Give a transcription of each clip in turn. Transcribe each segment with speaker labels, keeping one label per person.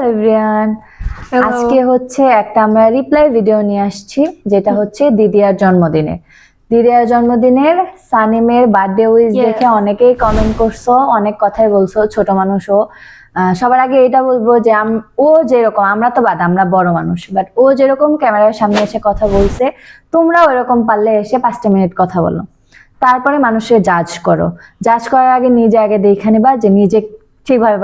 Speaker 1: Everyone, আজকে হচ্ছে একটা আমরা রিপ্লাই ভিডিও নিয়ে আসছি, যেটা হচ্ছে দিদিয়ার জন্মদিনের সানিমের বার্থডে উইশ দেখে অনেকেই কমেন্ট করছো, অনেক কথাই বলছো, ছোট মানুষও। সবার আগে এটা বলবো যে ও যেরকম, আমরা তো বাদ, আমরা বড় মানুষ, বাট ও যেরকম ক্যামেরার সামনে এসে কথা বলছে, তোমরাও এরকম পারলে এসে 5টা মিনিট কথা বলো, তারপরে মানুষের জাজ করো। জাজ করার আগে নিজে আগে দেখে নিবা যে নিজে ঠিকভাবে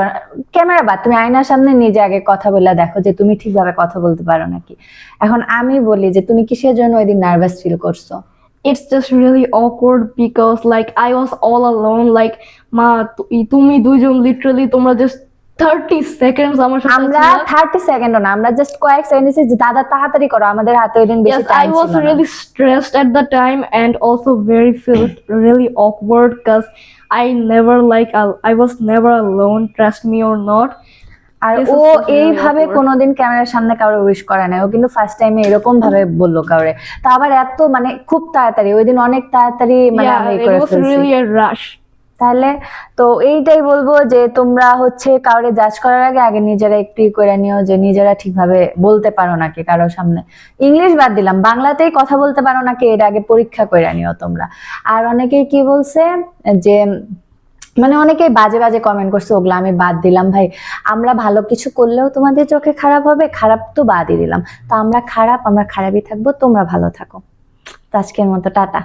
Speaker 1: ক্যামেরা বাদ, তুমি আয়নার সামনে নিজে আগে কথা বলে দেখো যে তুমি ঠিকভাবে কথা বলতে পারো নাকি। এখন আমি বলি যে তুমি কিসের জন্য ওই দিন নার্ভাস ফিল করছো?
Speaker 2: It's just really awkward because like I was all alone, like মা তুমি দুইজন লিটারালি তোমরা জাস্ট 30 সেকেন্ডস আমার সাথে
Speaker 1: আমরা 30 সেকেন্ডও না, আমরা জাস্ট কয়েক সেকেন্ড যে দাদা তাড়াতাড়ি করো, আমাদের হাতে ওই দিন বেশি টাইম ছিল না।
Speaker 2: I was really stressed at the time and also felt really awkward because I was never alone, trust me or not.
Speaker 1: আর ও এইভাবে কোনোদিন ক্যামেরার সামনে কাউরে উইশ করে না, ও কিন্তু ফার্স্ট টাইমে এরকম ভাবে বললো কাউরে, তা আবার এত মানে খুব তাড়াতাড়ি, ওই দিন অনেক তাড়াতাড়ি মানে আমি করে ফেলছি। তাহলে তো এইটাই বলবো যে তোমরা হচ্ছে কাউরে জাজ করার আগে আগে নিজেরা একটু করে নিও যে নিজেরা ঠিকভাবে বলতে পারো নাকি কারোর সামনে। ইংলিশ বাদ দিলাম, বাংলাতেই কথা বলতে পারো নাকি এর আগে পরীক্ষা করে নিও তোমরা। আর অনেকেই কি বলছে যে মানে অনেকেই বাজে বাজে কমেন্ট করছে, ওগুলো আমি বাদ দিলাম ভাই। আমরা ভালো কিছু করলেও তোমাদের চোখে খারাপ হবে, খারাপ তো বাদই দিলাম। তো আমরা খারাপই থাকবো, তোমরা ভালো থাকো। তো আজকের মতো টাটা।